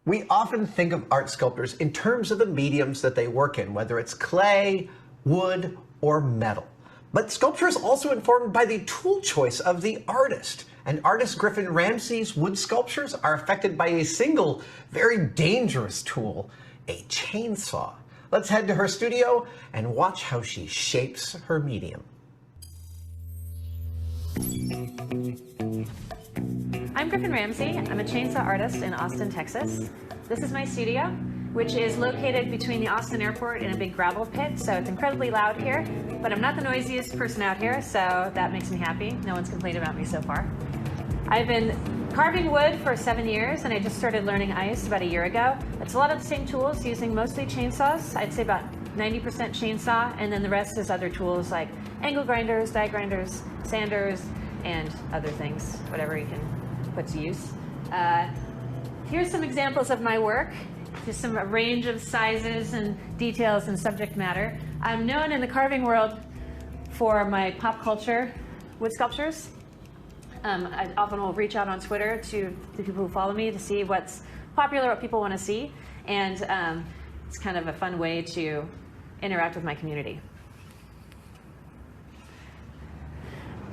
We often think of art sculptors in terms of the mediums that they work in, whether it's clay, wood, or metal. But sculpture is also informed by the tool choice of the artist. And artist Griffin Ramsey's wood sculptures are affected by a single, very dangerous tool, a chainsaw. Let's head to her studio and watch how she shapes her medium. I'm Griffin Ramsey. I'm a chainsaw artist in Austin, Texas. This is my studio, which is located between the Austin airport and a big gravel pit, so it's incredibly loud here, but I'm not the noisiest person out here, so that makes me happy. No one's complained about me so far. I've been carving wood for 7 years, and I just started learning ice about a year ago. It's a lot of the same tools, using mostly chainsaws. I'd say about 90% chainsaw, and then the rest is other tools like angle grinders, die grinders, sanders, and other things, whatever you can put to use. Here's some examples of my work. Just a range of sizes and details and subject matter. I'm known in the carving world for my pop culture wood sculptures. I often will reach out on Twitter to the people who follow me to see what's popular, what people want to see, and it's kind of a fun way to interact with my community.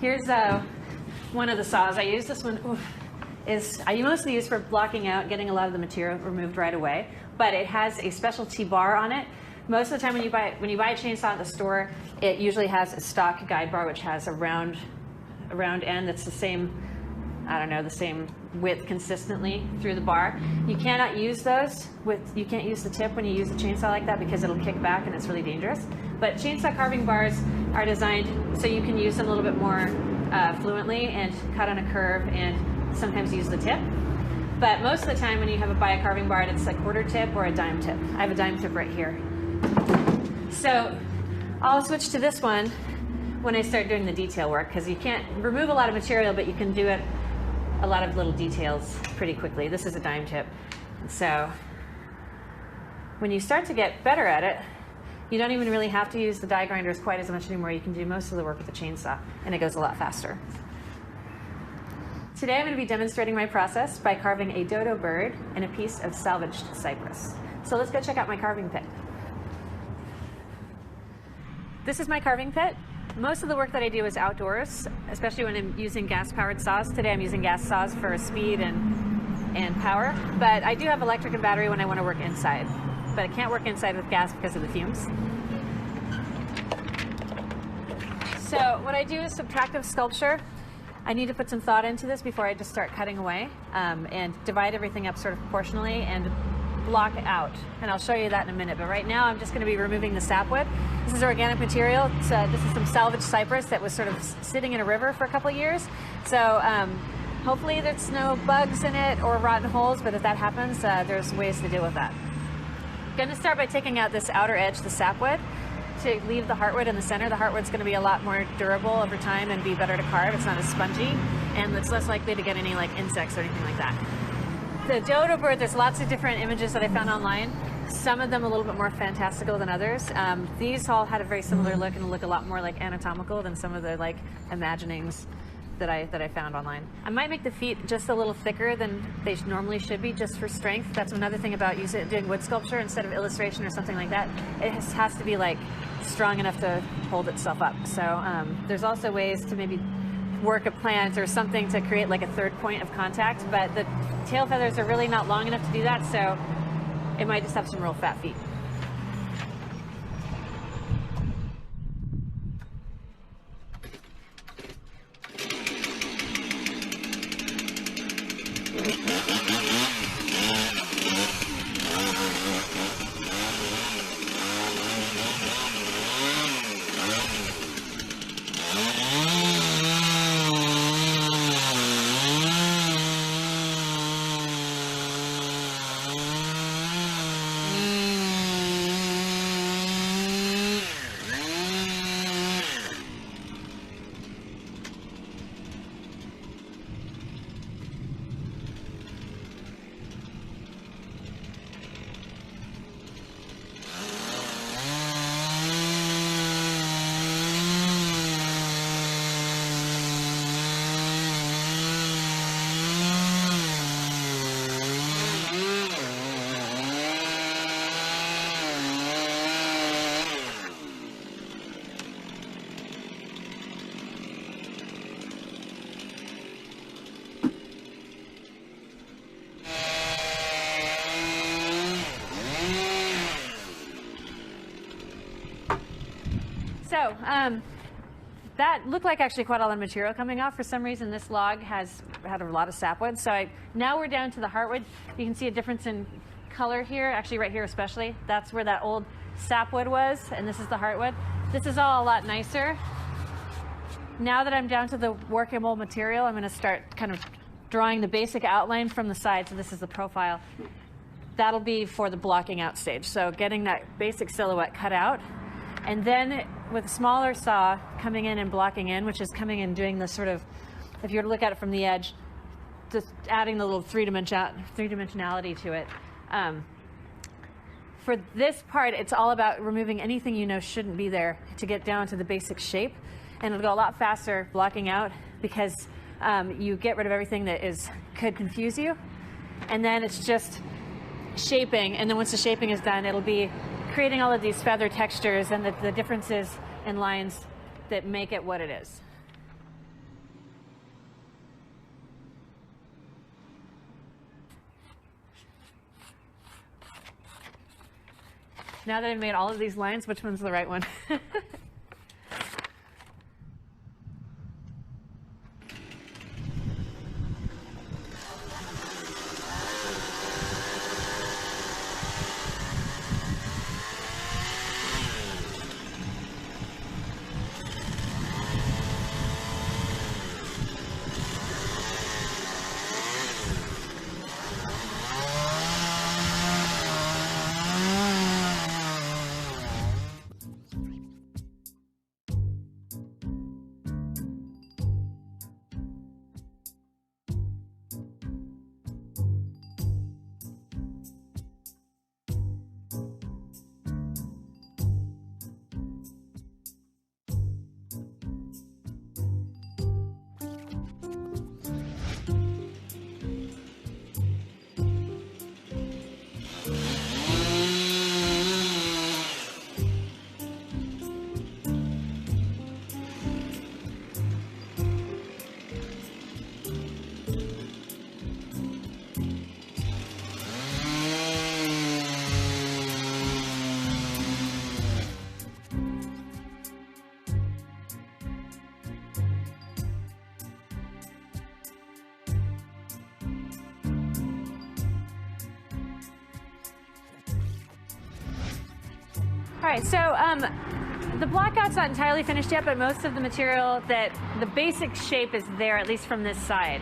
Here's one of the saws I use. This one I mostly use for blocking out, getting a lot of the material removed right away, but it has a specialty bar on it. Most of the time when you buy a chainsaw at the store, it usually has a stock guide bar which has a round end that's the same, I don't know, the same width consistently through the bar. You cannot use those you can't use the tip when you use a chainsaw like that because it'll kick back and it's really dangerous. But chainsaw carving bars are designed so you can use them a little bit more fluently and cut on a curve and sometimes use the tip. But most of the time when you buy a carving bar, it's a quarter tip or a dime tip. I have a dime tip right here. So I'll switch to this one when I start doing the detail work, because you can't remove a lot of material, but you can do a lot of little details pretty quickly. This is a dime tip. So when you start to get better at it, you don't even really have to use the die grinders quite as much anymore. You can do most of the work with the chainsaw, and it goes a lot faster. Today I'm going to be demonstrating my process by carving a dodo bird and a piece of salvaged cypress. So let's go check out my carving pit. This is my carving pit. Most of the work that I do is outdoors, especially when I'm using gas-powered saws. Today I'm using gas saws for speed and power, but I do have electric and battery when I want to work inside. But I can't work inside with gas because of the fumes. So what I do is subtractive sculpture. I need to put some thought into this before I just start cutting away, and divide everything up sort of proportionally and block out. And I'll show you that in a minute. But right now I'm just going to be removing the sapwood. This is organic material. This is some salvaged cypress that was sort of sitting in a river for a couple of years. So hopefully there's no bugs in it or rotten holes, but if that happens, there's ways to deal with that. I'm going to start by taking out this outer edge, the sapwood, to leave the heartwood in the center. The heartwood's going to be a lot more durable over time and be better to carve. It's not as spongy, and it's less likely to get any like insects or anything like that. The dodo bird, there's lots of different images that I found online. Some of them a little bit more fantastical than others. These all had a very similar look and look a lot more like anatomical than some of the like imaginings that I found online. I might make the feet just a little thicker than they normally should be, just for strength. That's another thing about doing wood sculpture instead of illustration or something like that. It has to be like strong enough to hold itself up. So there's also ways to maybe work a plant or something to create like a third point of contact, but the tail feathers are really not long enough to do that, so it might just have some real fat feet. So that looked like actually quite a lot of material coming off. For some reason, this log has had a lot of sapwood. So now we're down to the heartwood. You can see a difference in color here, actually right here especially. That's where that old sapwood was, and this is the heartwood. This is all a lot nicer. Now that I'm down to the workable material, I'm going to start kind of drawing the basic outline from the side. So this is the profile. That'll be for the blocking out stage. So getting that basic silhouette cut out. And then with a smaller saw coming in and blocking in, which is coming in doing this sort of, if you were to look at it from the edge, just adding the little three-dimensionality to it. For this part, it's all about removing anything you know shouldn't be there to get down to the basic shape. And it'll go a lot faster blocking out because you get rid of everything that could confuse you. And then it's just shaping. And then once the shaping is done, it'll be creating all of these feather textures and the differences in lines that make it what it is. Now that I've made all of these lines, which one's the right one? All right, so the blockout's not entirely finished yet, but most of the material, the basic shape is there, at least from this side.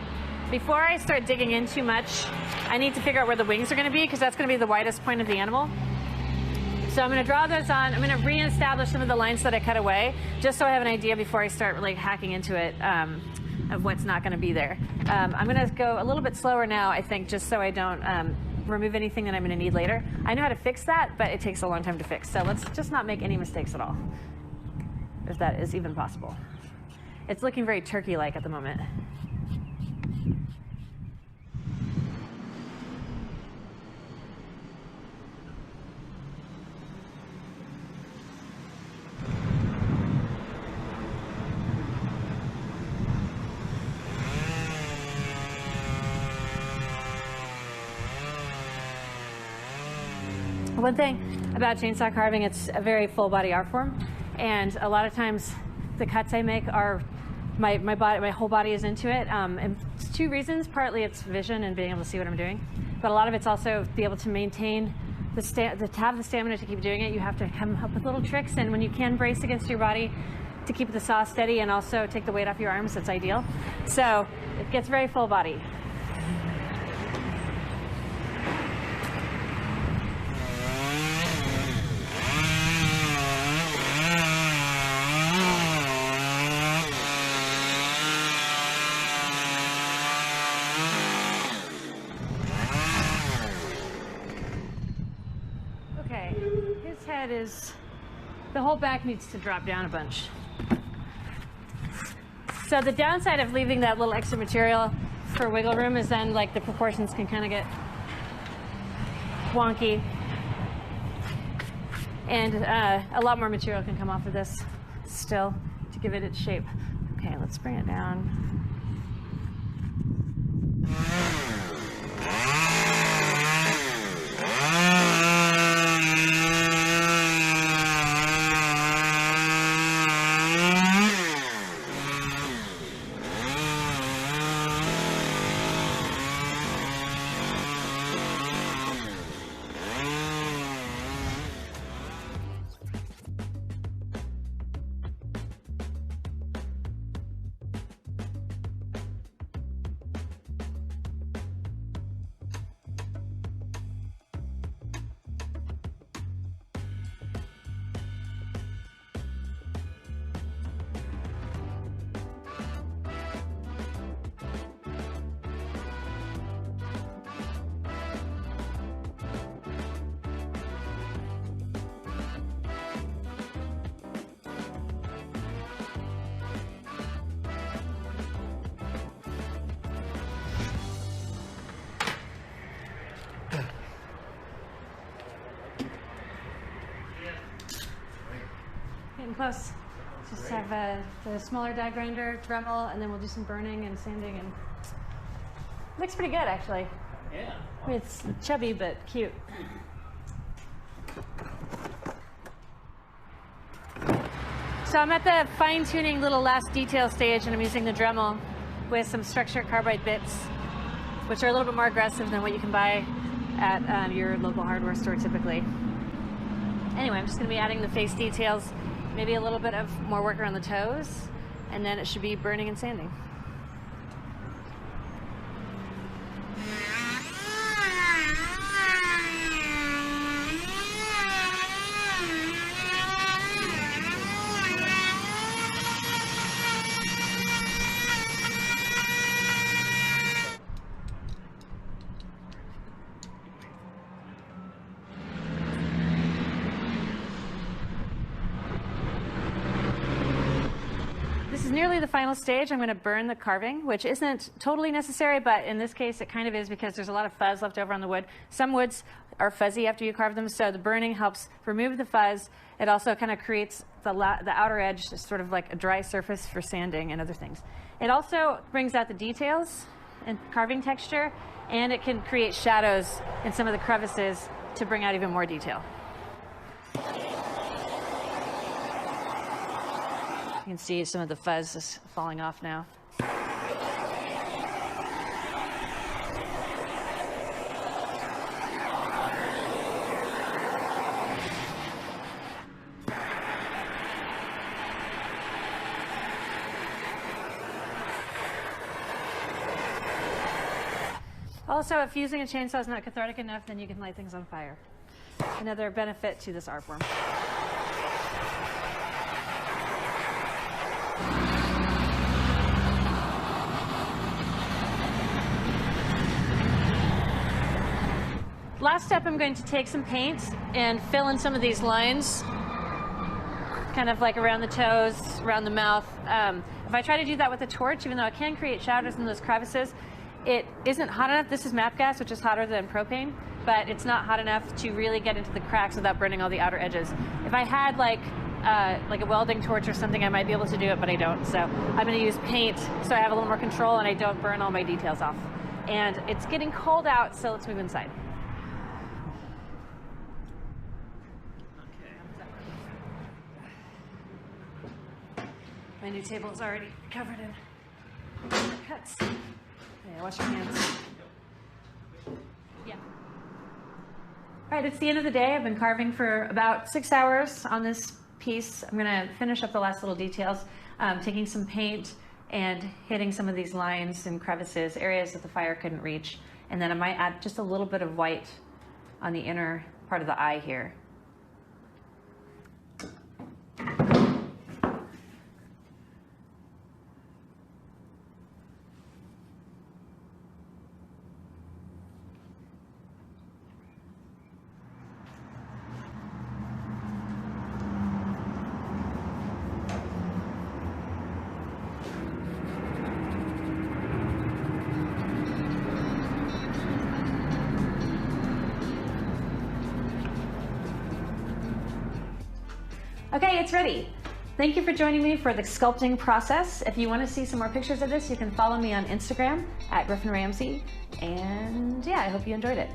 Before I start digging in too much, I need to figure out where the wings are going to be, because that's going to be the widest point of the animal. So I'm going to draw those on. I'm going to reestablish some of the lines that I cut away, just so I have an idea before I start really hacking into it of what's not going to be there. I'm going to go a little bit slower now, I think, just so I don't remove anything that I'm going to need later. I know how to fix that, but it takes a long time to fix. So let's just not make any mistakes at all, if that is even possible. It's looking very turkey-like at the moment. One thing about chainsaw carving, it's a very full body art form, and a lot of times the cuts I make are my whole body is into it. And it's two reasons. Partly it's vision and being able to see what I'm doing, but a lot of it's also be able to maintain to have the stamina to keep doing it. You have to come up with little tricks, and when you can brace against your body to keep the saw steady and also take the weight off your arms, that's ideal. So it gets very full body. The whole back needs to drop down a bunch. So the downside of leaving that little extra material for wiggle room is then like the proportions can kind of get wonky, and a lot more material can come off of this still to give it its shape. Okay, let's bring it down. getting close. Just have the smaller die grinder, Dremel, and then we'll do some burning and sanding, and looks pretty good actually. Yeah. I mean, it's chubby but cute. So I'm at the fine-tuning little last detail stage, and I'm using the Dremel with some structured carbide bits, which are a little bit more aggressive than what you can buy at your local hardware store typically. Anyway, I'm just going to be adding the face details, maybe a little bit of more work around the toes, and then it should be burning and sanding. This is nearly the final stage. I'm going to burn the carving, which isn't totally necessary, but in this case it kind of is because there's a lot of fuzz left over on the wood. Some woods are fuzzy after you carve them, so the burning helps remove the fuzz. It also kind of creates the outer edge, sort of like a dry surface for sanding and other things. It also brings out the details and carving texture, and it can create shadows in some of the crevices to bring out even more detail. You can see some of the fuzz is falling off now. Also, if using a chainsaw is not cathartic enough, then you can light things on fire. Another benefit to this art form. Last step, I'm going to take some paint and fill in some of these lines, kind of like around the toes, around the mouth. If I try to do that with a torch, even though it can create shadows in those crevices, it isn't hot enough. This is MAP gas, which is hotter than propane, but it's not hot enough to really get into the cracks without burning all the outer edges. If I had like a welding torch or something, I might be able to do it, but I don't. So I'm going to use paint so I have a little more control and I don't burn all my details off. And it's getting cold out, so let's move inside. My new table is already covered in cuts. Yeah, wash your hands. Yeah. All right, it's the end of the day. I've been carving for about 6 hours on this piece. I'm going to finish up the last little details, taking some paint and hitting some of these lines and crevices, areas that the fire couldn't reach. And then I might add just a little bit of white on the inner part of the eye here. Okay, it's ready. Thank you for joining me for the sculpting process. If you want to see some more pictures of this, you can follow me on Instagram at Griffin Ramsey. And yeah, I hope you enjoyed it.